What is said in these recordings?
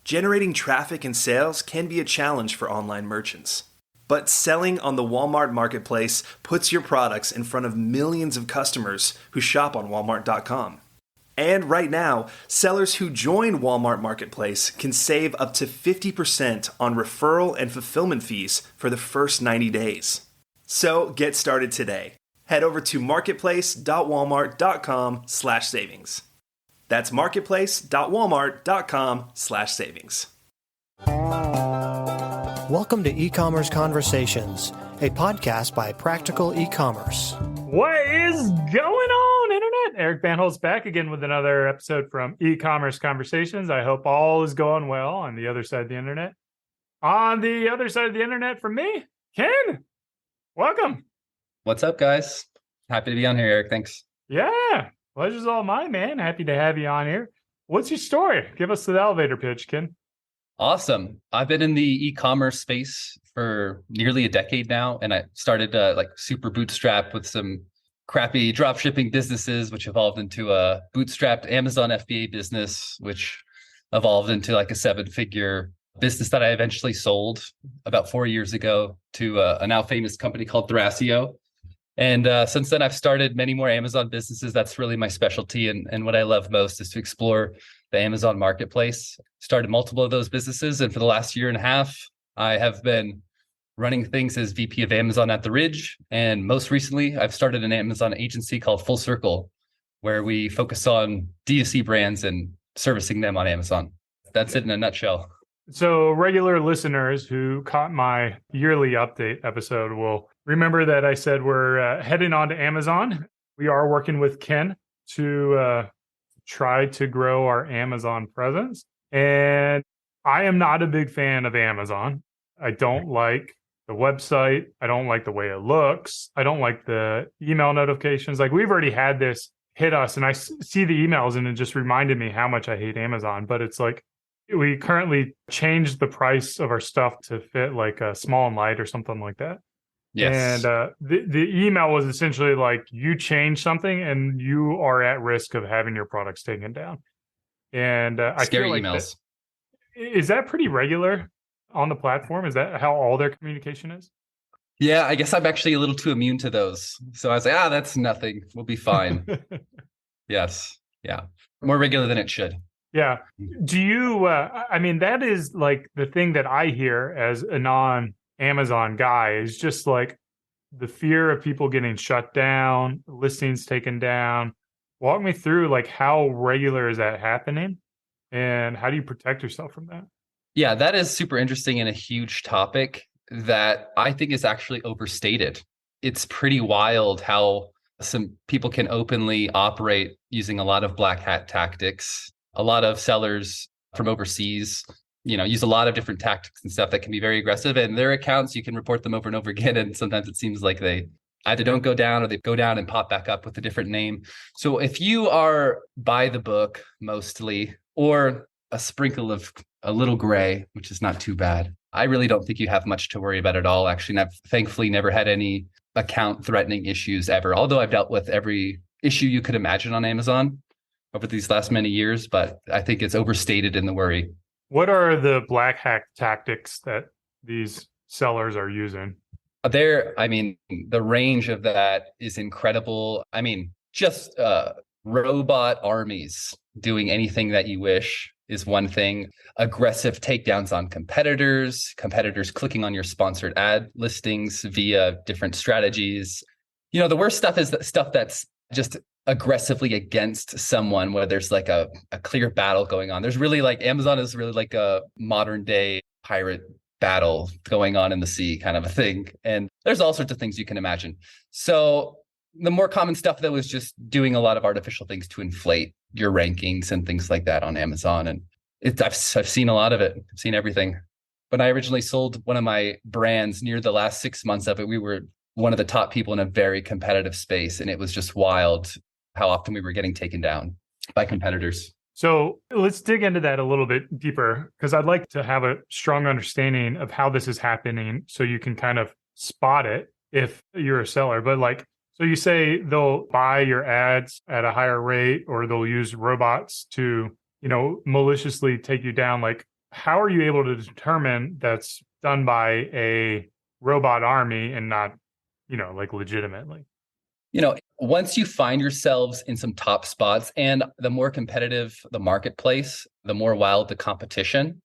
Generating traffic and sales can be a challenge for online merchants. But selling on the Walmart Marketplace puts your products in front of millions of customers who shop on Walmart.com. And right now, sellers who join Walmart Marketplace can save up to 50% on referral and fulfillment fees for the first 90 days. So get started today. Head over to marketplace.walmart.com/savings. That's marketplace.walmart.com/savings. Welcome to E-Commerce Conversations, a podcast by Practical E-Commerce. What is going on, Internet? Eric Bandholz back again with another episode from E-Commerce Conversations. I hope all is going well on the other side of the Internet. On the other side of the Internet from me, Ken, welcome. What's up, guys? Happy to be on here, Eric. Thanks. Yeah, pleasure's all mine, man. Happy to have you on here. What's your story? Give us the elevator pitch, Ken. Awesome. I've been in the e-commerce space for nearly a decade now, and I started super bootstrap with some crappy drop shipping businesses, which evolved into a bootstrapped Amazon FBA business, which evolved into like a 7-figure business that I eventually sold about 4 years ago to a now famous company called Thrasio. And since then, I've started many more Amazon businesses. That's really my specialty. And what I love most is to explore the Amazon marketplace. Started multiple of those businesses. And for the last year and a half, I have been running things as VP of Amazon at The Ridge. And most recently, I've started an Amazon agency called Full Circle, where we focus on D2C brands and servicing them on Amazon. That's it in a nutshell. So regular listeners who caught my yearly update episode will remember that I said we're heading on to Amazon. We are working with Ken to try to grow our Amazon presence. And I am not a big fan of Amazon. I don't like the website. I don't like the way it looks. I don't like the email notifications. Like, we've already had this hit us, and I see the emails, and it just reminded me how much I hate Amazon. But it's like, we currently changed the price of our stuff to fit like a small and light or something like that. Yes. And the email was essentially like, you change something and you are at risk of having your products taken down. And I Scary feel like emails. Is that pretty regular on the platform? Is that how all their communication is? Yeah, I guess I'm actually a little too immune to those. So I was like, that's nothing. We'll be fine. Yes. Yeah. More regular than it should. Yeah. Do you, I mean, that is like the thing that I hear as a non-Amazon guy is just like the fear of people getting shut down, listings taken down. Walk me through, like, how regular is that happening and how do you protect yourself from that? Yeah, that is super interesting and a huge topic that I think is actually overstated. It's pretty wild how some people can openly operate using a lot of black hat tactics. A lot of sellers from overseas, use a lot of different tactics and stuff that can be very aggressive. And their accounts, you can report them over and over again. And sometimes it seems like they either don't go down or they go down and pop back up with a different name. So if you are by the book mostly, or a sprinkle of a little gray, which is not too bad, I really don't think you have much to worry about at all. Actually, and I've thankfully never had any account threatening issues ever, although I've dealt with every issue you could imagine on Amazon over these last many years, but I think it's overstated in the worry. What are the black hat tactics that these sellers are using? The range of that is incredible. Just robot armies doing anything that you wish is one thing. Aggressive takedowns on competitors clicking on your sponsored ad listings via different strategies. The worst stuff is the stuff that's just aggressively against someone where there's like a clear battle going on. There's really Amazon is really like a modern day pirate battle going on in the sea kind of a thing. And there's all sorts of things you can imagine. So the more common stuff though is just doing a lot of artificial things to inflate your rankings and things like that on Amazon. And I've seen a lot of it. I've seen everything. When I originally sold one of my brands, near the last 6 months of it, we were one of the top people in a very competitive space. And it was just wild how often we were getting taken down by competitors. So let's dig into that a little bit deeper, because I'd like to have a strong understanding of how this is happening so you can kind of spot it if you're a seller. But so you say they'll buy your ads at a higher rate, or they'll use robots to, maliciously take you down. how are you able to determine that's done by a robot army and not, like legitimately? Once you find yourselves in some top spots, and the more competitive the marketplace, the more wild the competition,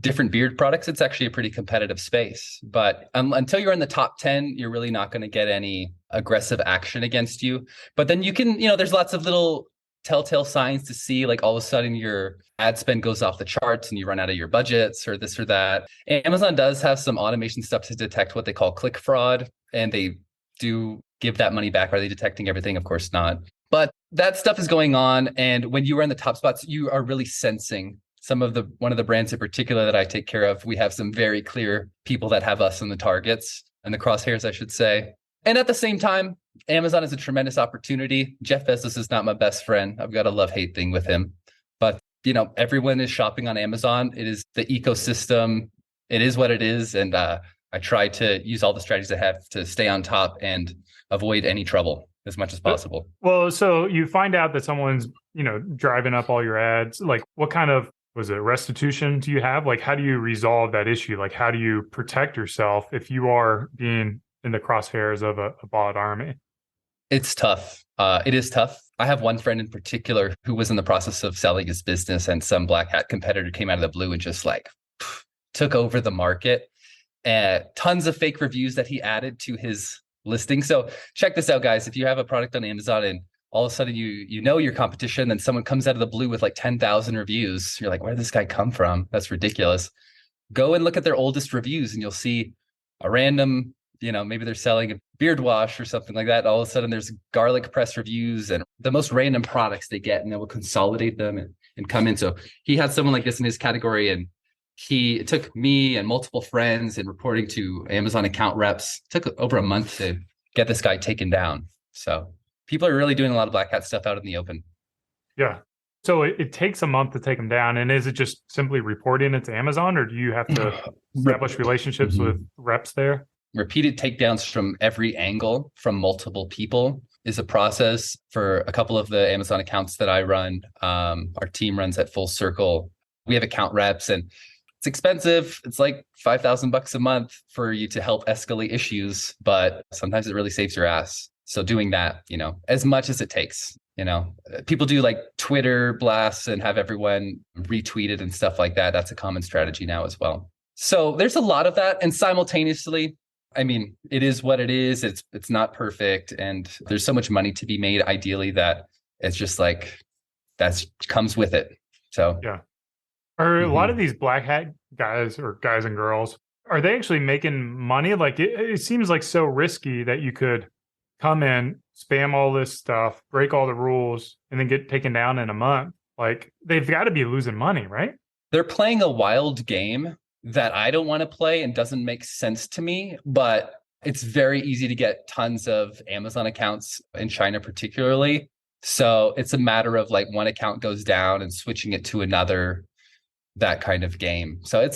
different beard products, it's actually a pretty competitive space. But until you're in the top 10, you're really not going to get any aggressive action against you. But then you can, there's lots of little telltale signs to see, like all of a sudden your ad spend goes off the charts and you run out of your budgets or this or that. And Amazon does have some automation stuff to detect what they call click fraud, and they do give that money back. Are they detecting everything? Of course not. But that stuff is going on. And when you are in the top spots, you are really sensing one of the brands in particular that I take care of. We have some very clear people that have us in the targets and the crosshairs, I should say. And at the same time, Amazon is a tremendous opportunity. Jeff Bezos is not my best friend. I've got a love-hate thing with him. But, everyone is shopping on Amazon. It is the ecosystem. It is what it is. And I try to use all the strategies I have to stay on top and avoid any trouble as much as possible. Well, so you find out that someone's, driving up all your ads. Like, what kind of restitution do you have? Like, how do you resolve that issue? Like, how do you protect yourself if you are being in the crosshairs of a bot army? It's tough. It is tough. I have one friend in particular who was in the process of selling his business, and some black hat competitor came out of the blue and just took over the market. Tons of fake reviews that he added to his listing. So check this out, guys. If you have a product on Amazon and all of a sudden you know your competition, then someone comes out of the blue with like 10,000 reviews. You're like, where did this guy come from? That's ridiculous. Go and look at their oldest reviews and you'll see a random, maybe they're selling a beard wash or something like that. All of a sudden there's garlic press reviews and the most random products they get, and they will consolidate them and come in. So he had someone like this in his category, and it took me and multiple friends and reporting to Amazon account reps. It took over a month to get this guy taken down. So people are really doing a lot of black hat stuff out in the open. Yeah. So it takes a month to take them down. And is it just simply reporting it to Amazon, or do you have to establish relationships with reps there? Repeated takedowns from every angle from multiple people is a process. For a couple of the Amazon accounts that I run, our team runs at Full Circle. We have account reps, and it's expensive. It's like $5,000 a month for you to help escalate issues, but sometimes it really saves your ass. So doing that, as much as it takes, people do like Twitter blasts and have everyone retweet it and stuff like that. That's a common strategy now as well. So there's a lot of that. And simultaneously, it is what it is. It's not perfect. And there's so much money to be made, ideally, that it's just like, that comes with it. So yeah. Are a lot of these black hat guys or guys and girls, are they actually making money? Like it seems like so risky that you could come in, spam all this stuff, break all the rules, and then get taken down in a month. Like they've got to be losing money, right? They're playing a wild game that I don't want to play and doesn't make sense to me, but it's very easy to get tons of Amazon accounts in China, particularly. So it's a matter of like one account goes down and switching it to another, that kind of game. So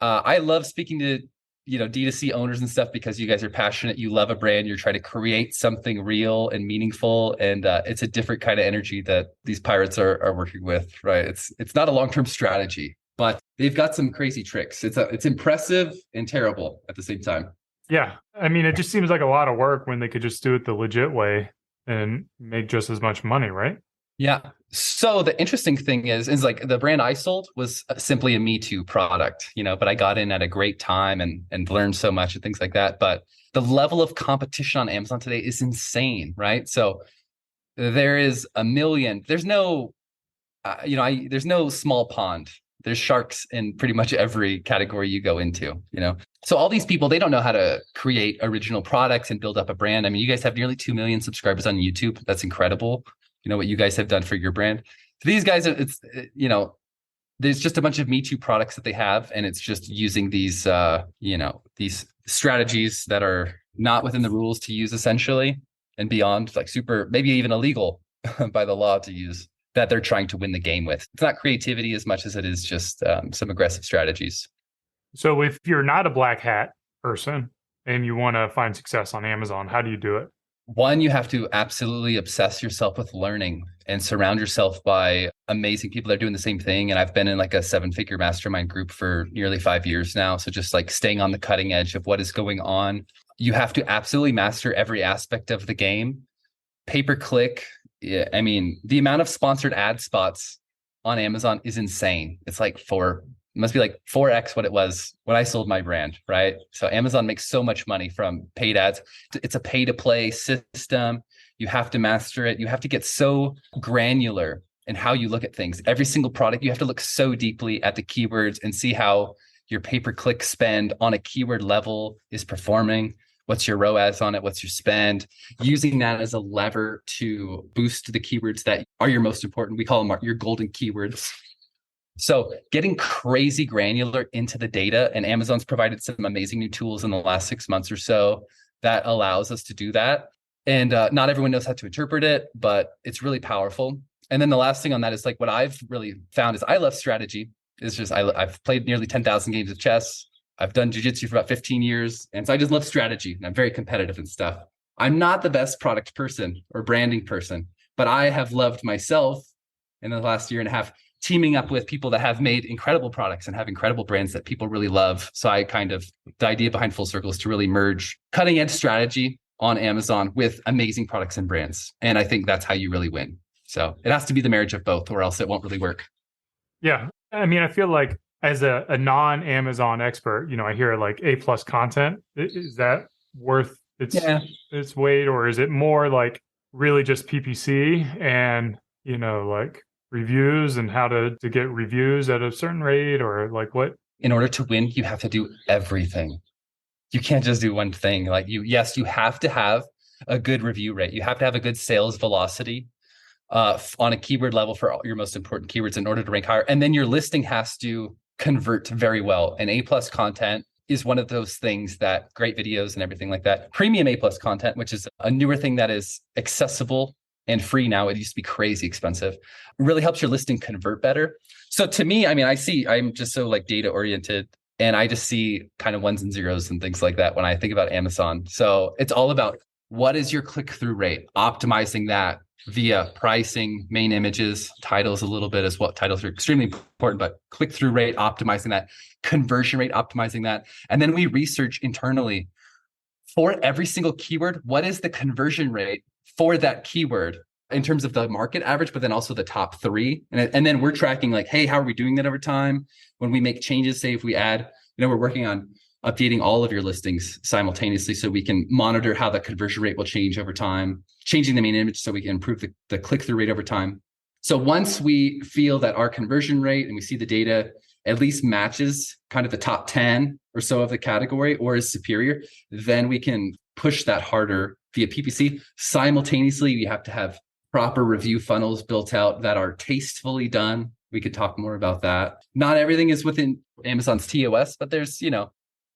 I love speaking to, D2C owners and stuff, because you guys are passionate. You love a brand. You're trying to create something real and meaningful. And it's a different kind of energy that these pirates are working with, right? It's not a long-term strategy, but they've got some crazy tricks. It's impressive and terrible at the same time. Yeah. It just seems like a lot of work when they could just do it the legit way and make just as much money, right? Yeah. So the interesting thing is like the brand I sold was simply a Me Too product, but I got in at a great time and learned so much and things like that. But the level of competition on Amazon today is insane, right? So there is a million, there's no, there's no small pond. There's sharks in pretty much every category you go into, So all these people, they don't know how to create original products and build up a brand. You guys have nearly 2 million subscribers on YouTube. That's incredible. What you guys have done for your brand. So these guys, there's just a bunch of Me Too products that they have, and it's just using these, these strategies that are not within the rules to use, essentially, and beyond, like super, maybe even illegal by the law to use, that they're trying to win the game with. It's not creativity as much as it is just some aggressive strategies. So if you're not a black hat person and you want to find success on Amazon, how do you do it? One, you have to absolutely obsess yourself with learning and surround yourself by amazing people that are doing the same thing. And I've been in like a 7-figure mastermind group for nearly 5 years now. So just like staying on the cutting edge of what is going on. You have to absolutely master every aspect of the game. Pay-per-click. Yeah, I mean, the amount of sponsored ad spots on Amazon is insane. It's like must be like 4x what it was when I sold my brand, right? So Amazon makes so much money from paid ads. It's a pay-to-play system. You have to master it. You have to get so granular in how you look at things. Every single product, you have to look so deeply at the keywords and see how your pay-per-click spend on a keyword level is performing. What's your ROAS on it? What's your spend? Using that as a lever to boost the keywords that are your most important. We call them your golden keywords. So getting crazy granular into the data, and Amazon's provided some amazing new tools in the last 6 months or so that allows us to do that. And not everyone knows how to interpret it, but it's really powerful. And then the last thing on that is like what I've really found is I love strategy. It's just I've played nearly 10,000 games of chess. I've done jiu-jitsu for about 15 years. And so I just love strategy and I'm very competitive and stuff. I'm not the best product person or branding person, but I have loved myself in the last year and a half teaming up with people that have made incredible products and have incredible brands that people really love. So the idea behind Full Circle is to really merge cutting edge strategy on Amazon with amazing products and brands. And I think that's how you really win. So it has to be the marriage of both or else it won't really work. Yeah. I mean, I feel like as a non-Amazon expert, I hear like A+ content. Is that worth its weight, or is it more like really just PPC and, like reviews and how to get reviews at a certain rate, or like what? In order to win, you have to do everything. You can't just do one thing. Like you have to have a good review rate. You have to have a good sales velocity on a keyword level for your most important keywords in order to rank higher. And then your listing has to convert very well. And A+ content is one of those things that great videos and everything like that. Premium A+ content, which is a newer thing that is accessible and free now. It used to be crazy expensive. Really helps your listing convert better. So to me, I mean, I'm just so like data oriented and I just see kind of ones and zeros and things like that when I think about Amazon. So it's all about what is your click-through rate, optimizing that via pricing, main images, titles a little bit as well. Titles are extremely important, but click-through rate, optimizing that, conversion rate, optimizing that. And then we research internally for every single keyword, what is the conversion rate for that keyword in terms of the market average, but then also the top 3. And then we're tracking like, hey, how are we doing that over time? When we make changes, say if we add, we're working on updating all of your listings simultaneously so we can monitor how the conversion rate will change over time, changing the main image so we can improve the click-through rate over time. So once we feel that our conversion rate and we see the data at least matches kind of the top 10 or so of the category or is superior, then we can push that harder via PPC. Simultaneously, you have to have proper review funnels built out that are tastefully done. We could talk more about that. Not everything is within Amazon's TOS, but there's,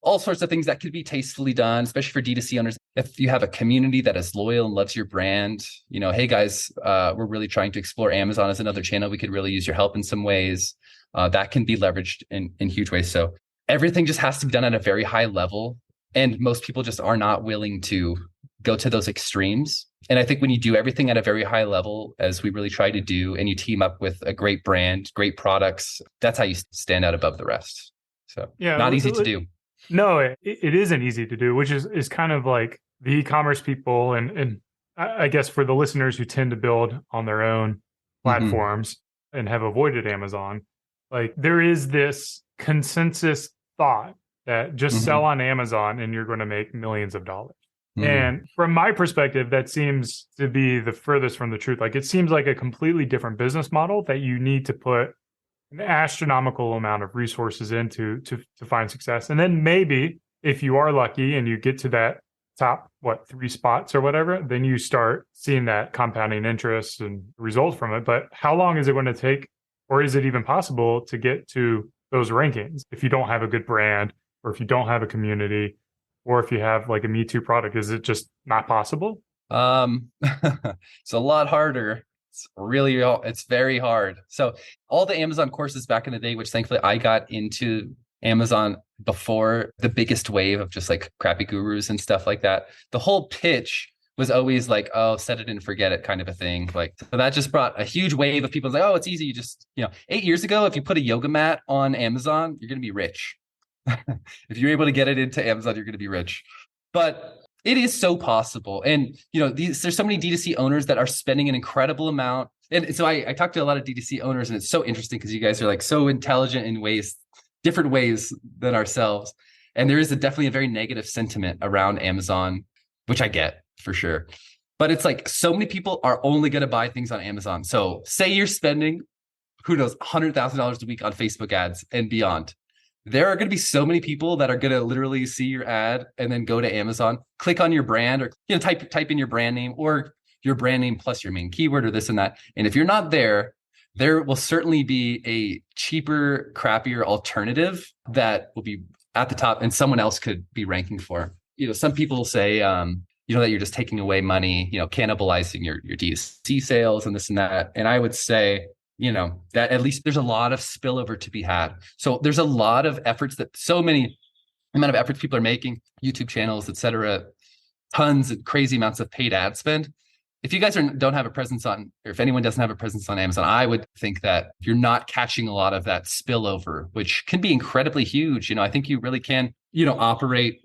all sorts of things that could be tastefully done, especially for D2C owners. If you have a community that is loyal and loves your brand, hey guys, we're really trying to explore Amazon as another channel. We could really use your help in some ways. That can be leveraged in huge ways. So everything just has to be done at a very high level. And most people just are not willing to go to those extremes. And I think when you do everything at a very high level, as we really try to do, and you team up with a great brand, great products, that's how you stand out above the rest. So not easy to do. No, it isn't easy to do, which is kind of like the e-commerce people. And I guess for the listeners who tend to build on their own platforms and have avoided Amazon, like there is this consensus thought that just sell on Amazon and you're going to make millions of dollars. And from my perspective, that seems to be the furthest from the truth. Like it seems like a completely different business model that you need to put an astronomical amount of resources into to find success. And then maybe if you are lucky and you get to that top, 3 spots or whatever, then you start seeing that compounding interest and results from it. But how long is it going to take, or is it even possible to get to those rankings if you don't have a good brand, or if you don't have a community, or if you have like a Me Too product? Is it just not possible? It's a lot harder. It's very hard. So all the Amazon courses back in the day, which thankfully I got into Amazon before the biggest wave of just like crappy gurus and stuff like that. The whole pitch was always like, oh, set it and forget it kind of a thing. Like, so that just brought a huge wave of people like, oh, it's easy. You just, 8 years ago, if you put a yoga mat on Amazon, you're going to be rich. If you're able to get it into Amazon, you're going to be rich. But it is so possible. And, there's so many D2C owners that are spending an incredible amount. And so I talked to a lot of D2C owners, and it's so interesting because you guys are like so intelligent in different ways than ourselves. And there is definitely a very negative sentiment around Amazon, which I get for sure. But it's like so many people are only going to buy things on Amazon. So say you're spending, who knows, $100,000 a week on Facebook ads and beyond. There are going to be so many people that are going to literally see your ad and then go to Amazon, click on your brand, or type in your brand name or your brand name plus your main keyword or this and that. And if you're not there, there will certainly be a cheaper, crappier alternative that will be at the top and someone else could be ranking for. Some people say, that you're just taking away money, cannibalizing your D2C sales and this and that. And I would say, that at least there's a lot of spillover to be had. So there's a lot of efforts amount of efforts people are making, YouTube channels, et cetera, tons of crazy amounts of paid ad spend. If you guys don't have a presence on, or if anyone doesn't have a presence on Amazon, I would think that you're not catching a lot of that spillover, which can be incredibly huge. I think you really can, operate,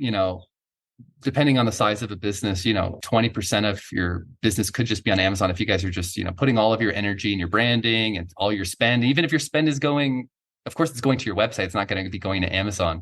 depending on the size of a business, 20% of your business could just be on Amazon if you guys are just, putting all of your energy in your branding and all your spend. Even if your spend is going, of course, it's going to your website. It's not going to be going to Amazon.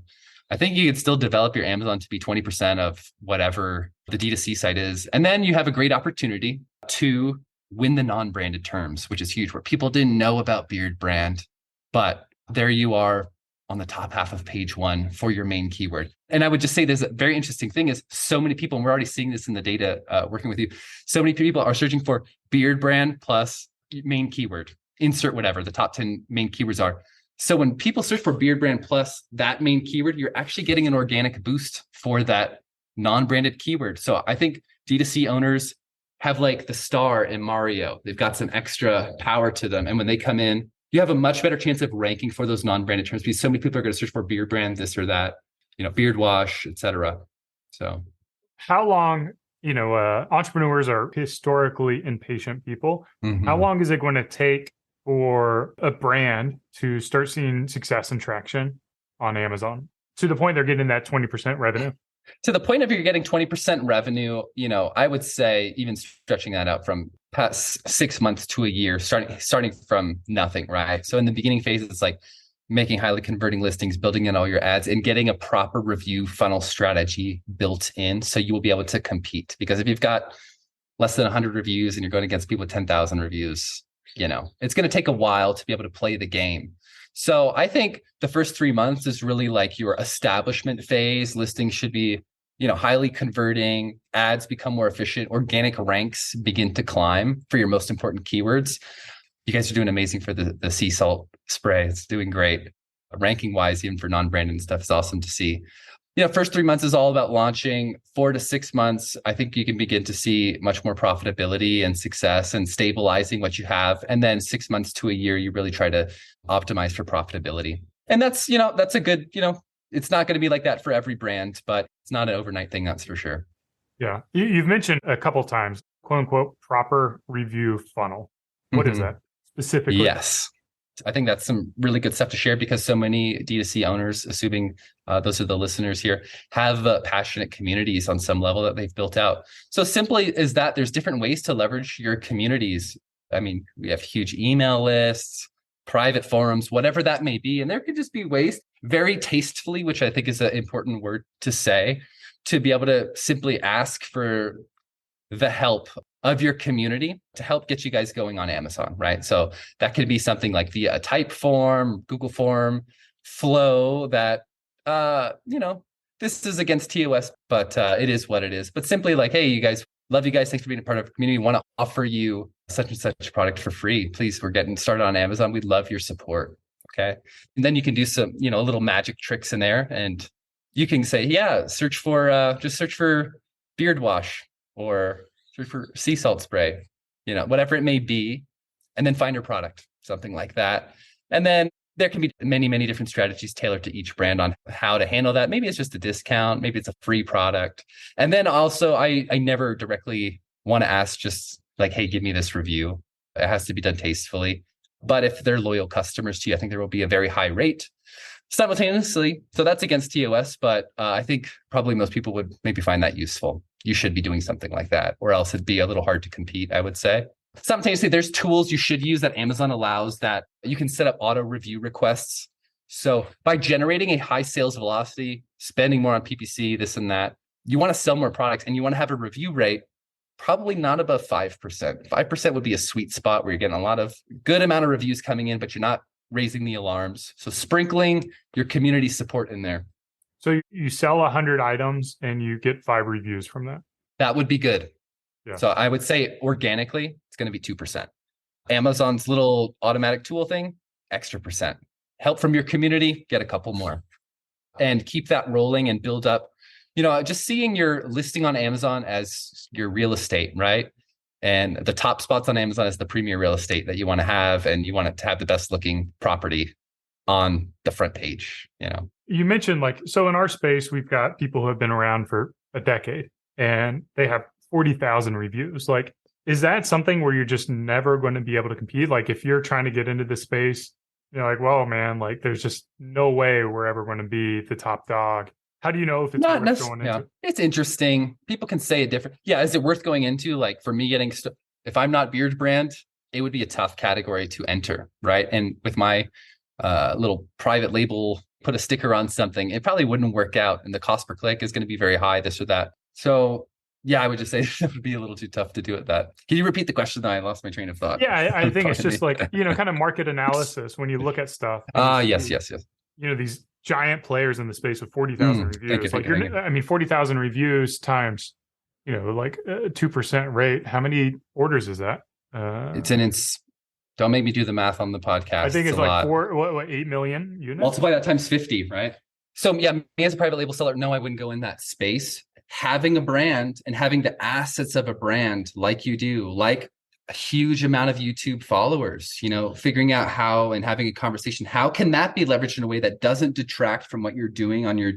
I think you could still develop your Amazon to be 20% of whatever the D2C site is. And then you have a great opportunity to win the non-branded terms, which is huge, where people didn't know about Beard Brand, but there you are on the top half of page one for your main keyword. And I would just say there's a very interesting thing is so many people, and we're already seeing this in the data working with you, so many people are searching for Beard Brand plus main keyword, insert whatever the top 10 main keywords are. So when people search for Beard Brand plus that main keyword, you're actually getting an organic boost for that non-branded keyword. So I think D2C owners have like the star in Mario. They've got some extra power to them. And when they come in, you have a much better chance of ranking for those non-branded terms because so many people are going to search for Beard Brand, this or that, beard wash, et cetera. So how long, entrepreneurs are historically impatient people. Mm-hmm. How long is it going to take for a brand to start seeing success and traction on Amazon to the point they're getting that 20% revenue? To the point of you're getting 20% revenue, I would say even stretching that out from past 6 months to a year, starting from nothing, right? So in the beginning phase, it's like making highly converting listings, building in all your ads, and getting a proper review funnel strategy built in so you will be able to compete. Because if you've got less than 100 reviews and you're going against people with 10,000 reviews, it's going to take a while to be able to play the game. So I think the first 3 months is really like your establishment phase. Listings should be, highly converting, ads become more efficient, organic ranks begin to climb for your most important keywords. You guys are doing amazing for the sea salt spray. It's doing great. Ranking wise, even for non-branded stuff is awesome to see. First 3 months is all about launching. 4 to 6 months, I think you can begin to see much more profitability and success and stabilizing what you have. And then 6 months to a year, you really try to optimize for profitability. And that's a good, it's not going to be like that for every brand, but it's not an overnight thing, that's for sure. Yeah. You've mentioned a couple times, quote unquote, proper review funnel. What is that specifically? Yes. I think that's some really good stuff to share because so many D2C owners, assuming those are the listeners here, have passionate communities on some level that they've built out. So simply is that there's different ways to leverage your communities. I mean, we have huge email lists, private forums, whatever that may be. And there could just be ways very tastefully, which I think is an important word to say, to be able to simply ask for the help of your community to help get you guys going on Amazon, right? So that could be something like via a type form, Google form, flow that, this is against TOS, but it is what it is. But simply like, hey, you guys, love you guys. Thanks for being a part of our community. We want to offer you such and such product for free. Please, we're getting started on Amazon. We'd love your support. Okay. And then you can do some, little magic tricks in there. And you can say, yeah, search for beard wash or search for sea salt spray, whatever it may be, and then find your product, something like that. And then there can be many, many different strategies tailored to each brand on how to handle that. Maybe it's just a discount, maybe it's a free product. And then also I never directly want to ask just like, hey, give me this review. It has to be done tastefully. But if they're loyal customers to you, I think there will be a very high rate simultaneously. So that's against TOS, but I think probably most people would maybe find that useful. You should be doing something like that, or else it'd be a little hard to compete, I would say. Simultaneously, there's tools you should use that Amazon allows that you can set up auto review requests. So by generating a high sales velocity, spending more on PPC, this and that, you want to sell more products and you want to have a review rate probably not above 5%. 5% would be a sweet spot where you're getting a lot of good amount of reviews coming in, but you're not raising the alarms. So sprinkling your community support in there. So you sell 100 items and you get 5 reviews from that. That would be good. Yeah. So I would say organically, it's going to be 2%. Amazon's little automatic tool thing, extra percent. Help from your community, get a couple more. And keep that rolling and build up. Just seeing your listing on Amazon as your real estate, right? And the top spots on Amazon is the premier real estate that you want to have, and you want it to have the best looking property on the front page. You mentioned so in our space, we've got people who have been around for a decade and they have 40,000 reviews. Is that something where you're just never going to be able to compete? If you're trying to get into this space, well, man, there's just no way we're ever going to be the top dog. How do you know if it's worth going into? It's interesting. People can say it different. Yeah, is it worth going into? For me if I'm not Beard Brand, it would be a tough category to enter, right? And with my little private label, put a sticker on something, it probably wouldn't work out. And the cost per click is going to be very high, this or that. So yeah, I would just say it would be a little too tough to do it that. Can you repeat the question? I lost my train of thought. Yeah, I think it's just kind of market analysis when you look at stuff. Yes. These giant players in the space with 40,000 reviews. 40,000 reviews times, 2% rate. How many orders is that? Don't make me do the math on the podcast. I think it's 8 million units. Multiply that times 50, right? So yeah, me as a private label seller, no, I wouldn't go in that space. Having a brand and having the assets of a brand like you do, like a huge amount of YouTube followers, figuring out how and having a conversation, how can that be leveraged in a way that doesn't detract from what you're doing on your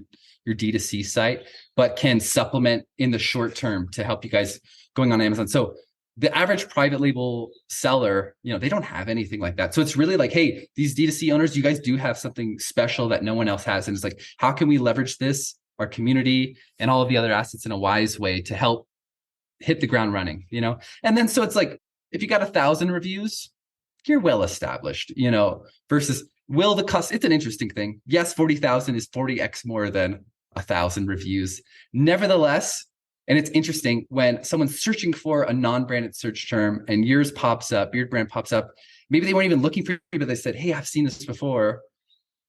D2C site, but can supplement in the short term to help you guys going on Amazon. So the average private label seller, they don't have anything like that. So it's really hey, these D2C owners, you guys do have something special that no one else has. And it's how can we leverage this, our community, and all of the other assets in a wise way to help hit the ground running, And then so it's if you got 1,000 reviews, you're well established, versus it's an interesting thing. Yes, 40,000 is 40x more than 1,000 reviews. Nevertheless, and it's interesting when someone's searching for a non-branded search term and yours pops up, Beard Brand pops up. Maybe they weren't even looking for you, but they said, hey, I've seen this before.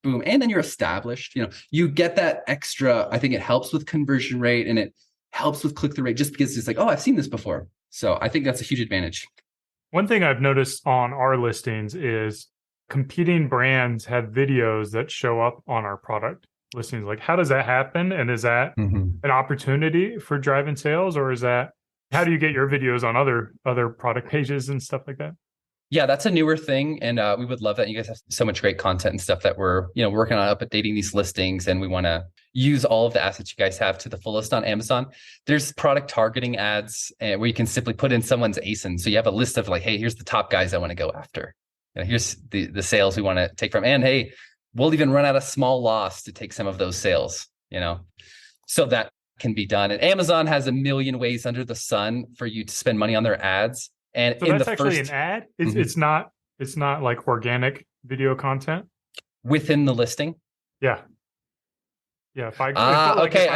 Boom. And then you're established, you get that extra. I think it helps with conversion rate and it helps with click-through rate just because it's I've seen this before. So I think that's a huge advantage. One thing I've noticed on our listings is competing brands have videos that show up on our product listings. How does that happen? And is that an opportunity for driving sales, or how do you get your videos on other product pages and stuff like that? Yeah, that's a newer thing. And we would love that. You guys have so much great content and stuff that we're, working on updating these listings. And we want to use all of the assets you guys have to the fullest on Amazon. There's product targeting ads where you can simply put in someone's ASIN. So you have a list of hey, here's the top guys I want to go after. Here's the sales we want to take from. And hey, we'll even run out a small loss to take some of those sales, So that can be done. And Amazon has a million ways under the sun for you to spend money on their ads. And so that's actually an ad. It's not organic video content within the listing. Yeah. If I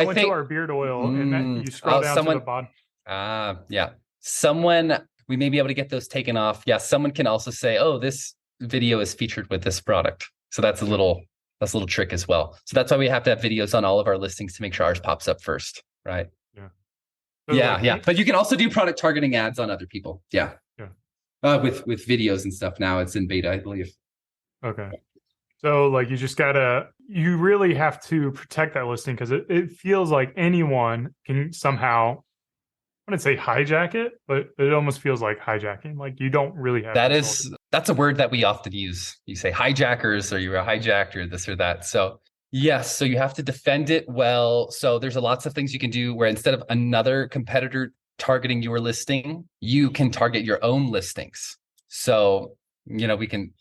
went to our beard oil and then you scroll down to the bottom. Someone, we may be able to get those taken off. Yeah. Someone can also say, oh, this video is featured with this product. So that's a little trick as well. So that's why we have to have videos on all of our listings to make sure ours pops up first. Right. Yeah. But you can also do product targeting ads on other people. Yeah. With videos and stuff. Now it's in beta, I believe. Okay. So you really have to protect that listing because it feels like anyone can somehow, I wouldn't say hijack it, but it almost feels like hijacking. You don't really have that is that's a word that we often use. You say hijackers, or you're a hijacked, or this or that. So yes, so you have to defend it well. So there's lots of things you can do where instead of another competitor targeting your listing, you can target your own listings. So, we can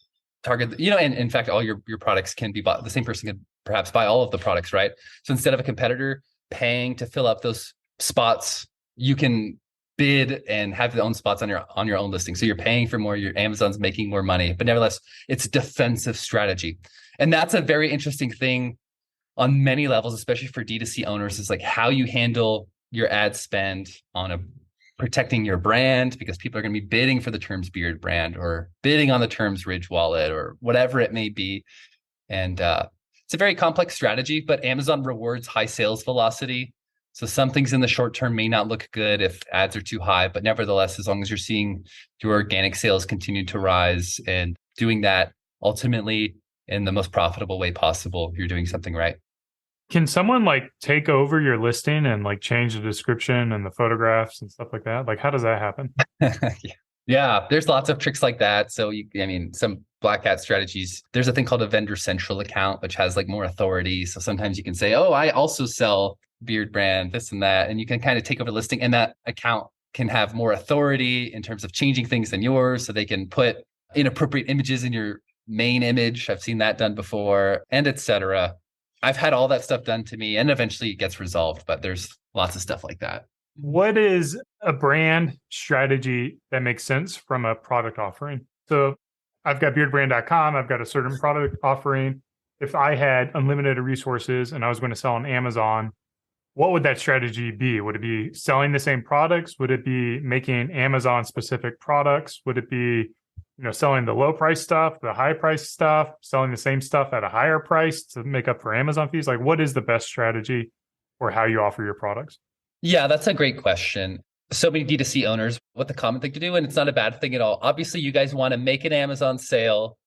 target, and in fact, all your products can be bought. The same person can perhaps buy all of the products, right? So instead of a competitor paying to fill up those spots, you can bid and have your own spots on your own listing. So you're paying for more, your Amazon's making more money, but nevertheless, it's a defensive strategy. And that's a very interesting thing on many levels, especially for D2C owners, is like how you handle your ad spend on protecting your brand, because people are going to be bidding for the terms Beard Brand or bidding on the terms Ridge Wallet or whatever it may be. And it's a very complex strategy, but Amazon rewards high sales velocity. So some things in the short term may not look good if ads are too high, but nevertheless, as long as you're seeing your organic sales continue to rise and doing that ultimately in the most profitable way possible, you're doing something right. Can someone take over your listing and change the description and the photographs and stuff like that? How does that happen? Yeah, there's lots of tricks like that. So some black hat strategies. There's a thing called a vendor central account, which has more authority. So sometimes you can say, oh, I also sell Beard Brand, this and that. And you can kind of take over the listing, and that account can have more authority in terms of changing things than yours. So they can put inappropriate images in your main image. I've seen that done before, and etc. I've had all that stuff done to me, and eventually it gets resolved, but there's lots of stuff like that. What is a brand strategy that makes sense from a product offering? So I've got beardbrand.com. I've got a certain product offering. If I had unlimited resources and I was going to sell on Amazon, what would that strategy be? Would it be selling the same products? Would it be making Amazon specific products? Would it be selling the low price stuff, the high price stuff, selling the same stuff at a higher price to make up for Amazon fees? What is the best strategy for how you offer your products? Yeah, that's a great question. So many D2C owners, what the common thing to do, and it's not a bad thing at all. Obviously, you guys want to make an Amazon sale,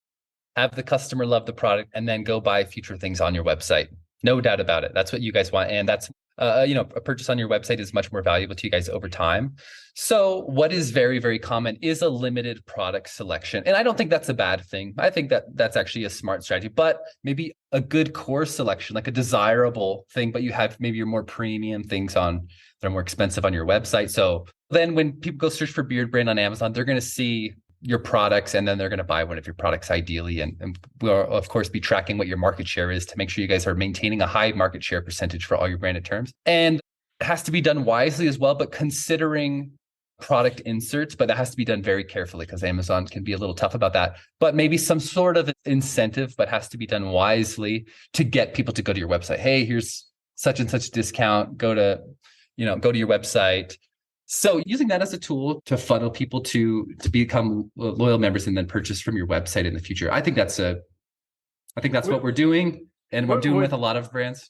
have the customer love the product, and then go buy future things on your website. No doubt about it. That's what you guys want. And that's, a purchase on your website is much more valuable to you guys over time. So what is very, very common is a limited product selection. And I don't think that's a bad thing. I think that that's actually a smart strategy, but maybe a good core selection, like a desirable thing, but you have maybe your more premium things that are more expensive on your website. So then when people go search for Beard Brand on Amazon, they're going to see your products, and then they're going to buy one of your products ideally. And we'll, of course, be tracking what your market share is to make sure you guys are maintaining a high market share percentage for all your branded terms. And it has to be done wisely as well, but considering product inserts, but that has to be done very carefully because Amazon can be a little tough about that. But maybe some sort of incentive, but has to be done wisely to get people to go to your website. Hey, here's such and such discount. Go to your website. So using that as a tool to funnel people to become loyal members and then purchase from your website in the future. I think that's what we're doing, and we're doing with a lot of brands.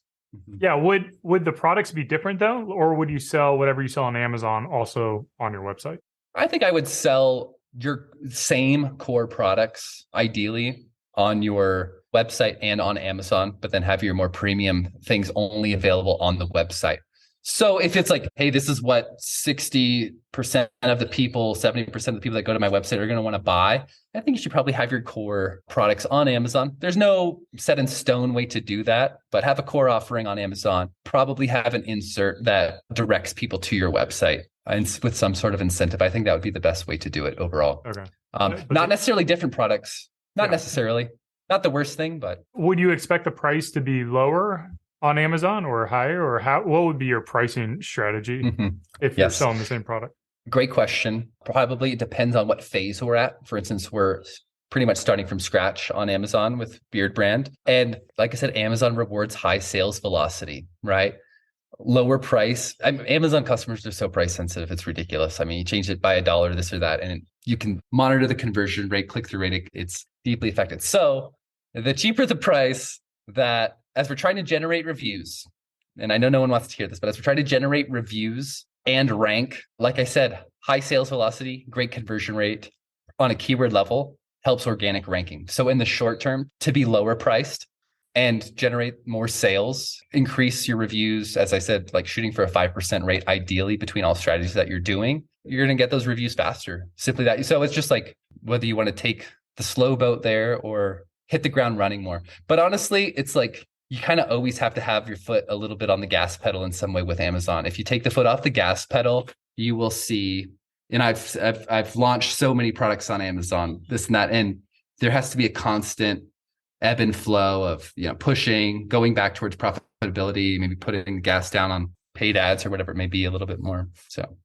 Yeah. Would the products be different though? Or would you sell whatever you sell on Amazon also on your website? I think I would sell your same core products ideally on your website and on Amazon, but then have your more premium things only available on the website. So if it's hey, this is what 60% of the people, 70% of the people that go to my website are going to want to buy, I think you should probably have your core products on Amazon. There's no set in stone way to do that, but have a core offering on Amazon. Probably have an insert that directs people to your website and with some sort of incentive. I think that would be the best way to do it overall. Okay. Not necessarily different products, not necessarily. Not the worst thing, but. Would you expect the price to be lower on Amazon or higher, or what would be your pricing strategy if you're selling the same product? Great question. Probably it depends on what phase we're at. For instance, we're pretty much starting from scratch on Amazon with Beard Brand. And like I said, Amazon rewards high sales velocity, right? Lower price. Amazon customers are so price sensitive. It's ridiculous. You change it by $1, this or that, and you can monitor the conversion rate, click-through rate. It's deeply affected. So the cheaper the price, that as we're trying to generate reviews, and I know no one wants to hear this, but as we're trying to generate reviews and rank, like I said, high sales velocity, great conversion rate on a keyword level helps organic ranking. So in the short term, to be lower priced and generate more sales, increase your reviews, as I said, shooting for a 5% rate, ideally between all strategies that you're doing, you're going to get those reviews faster. Simply that. So it's just whether you want to take the slow boat there or hit the ground running more. But honestly, it's like you kind of always have to have your foot a little bit on the gas pedal in some way with Amazon. If you take the foot off the gas pedal, you will see, and I've launched so many products on Amazon, this and that, and there has to be a constant ebb and flow of, pushing, going back towards profitability, maybe putting the gas down on paid ads or whatever it may be a little bit more. So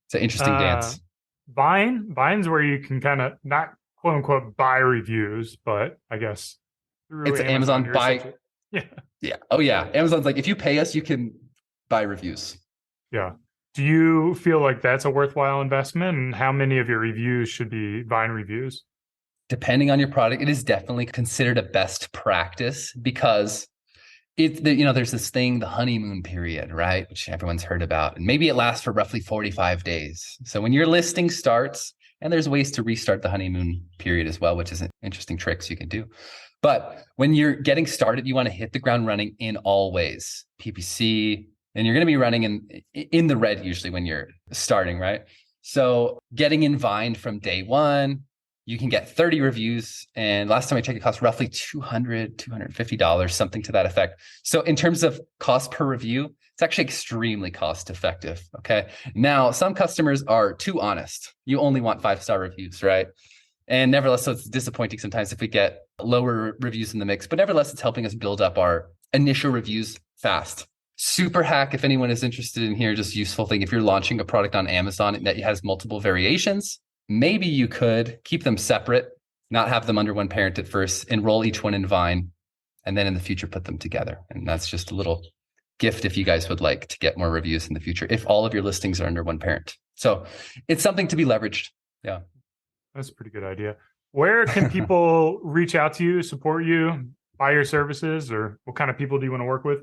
it's an interesting dance. Vine's where you can kind of not quote unquote buy reviews, but I guess it's Amazon buy. Yeah. Oh yeah. Amazon's like, if you pay us, you can buy reviews. Yeah. Do you feel like that's a worthwhile investment? And how many of your reviews should be Vine reviews? Depending on your product, it is definitely considered a best practice because there's this thing, the honeymoon period, right? Which everyone's heard about. And maybe it lasts for roughly 45 days. So when your listing starts, and there's ways to restart the honeymoon period as well, which is an interesting tricks you can do. But when you're getting started, you want to hit the ground running in all ways, PPC, and you're going to be running in the red usually when you're starting, right? So getting in Vine from day one, you can get 30 reviews. And last time I checked, it costs roughly $200, $250, something to that effect. So in terms of cost per review, it's actually extremely cost effective. Okay. Now, some customers are too honest. You only want 5-star reviews, right? And nevertheless, so it's disappointing sometimes if we get lower reviews in the mix, but nevertheless, it's helping us build up our initial reviews fast. Super hack, if anyone is interested in here, just useful thing. If you're launching a product on Amazon that has multiple variations, maybe you could keep them separate, not have them under one parent at first, enroll each one in Vine, and then in the future, put them together. And that's just a little gift if you guys would like to get more reviews in the future, if all of your listings are under one parent. So it's something to be leveraged. Yeah. That's a pretty good idea. Where can people reach out to you, support you, buy your services, or what kind of people do you want to work with?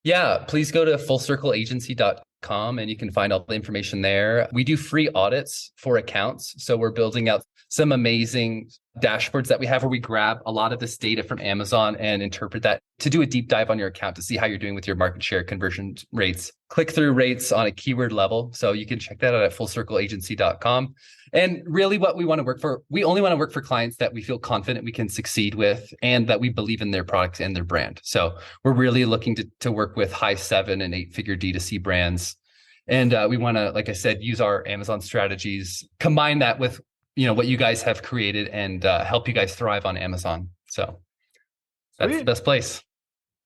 Yeah, please go to fullcircleagency.com and you can find all the information there. We do free audits for accounts. So we're building out some amazing dashboards that we have where we grab a lot of this data from Amazon and interpret that to do a deep dive on your account to see how you're doing with your market share, conversion rates, click-through rates on a keyword level. So you can check that out at fullcircleagency.com. And really what we want to work for, we only want to work for clients that we feel confident we can succeed with and that we believe in their product and their brand. So we're really looking to work with high 7 and 8-figure D2C brands. And we want to, like I said, use our Amazon strategies, combine that with what you guys have created and help you guys thrive on Amazon. So that's the best place.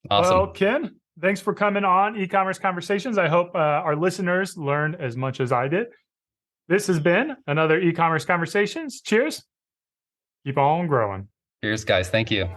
Awesome. Well, Ken, thanks for coming on E-commerce Conversations. I hope our listeners learned as much as I did. This has been another E-commerce Conversations. Cheers. Keep on growing. Cheers, guys. Thank you.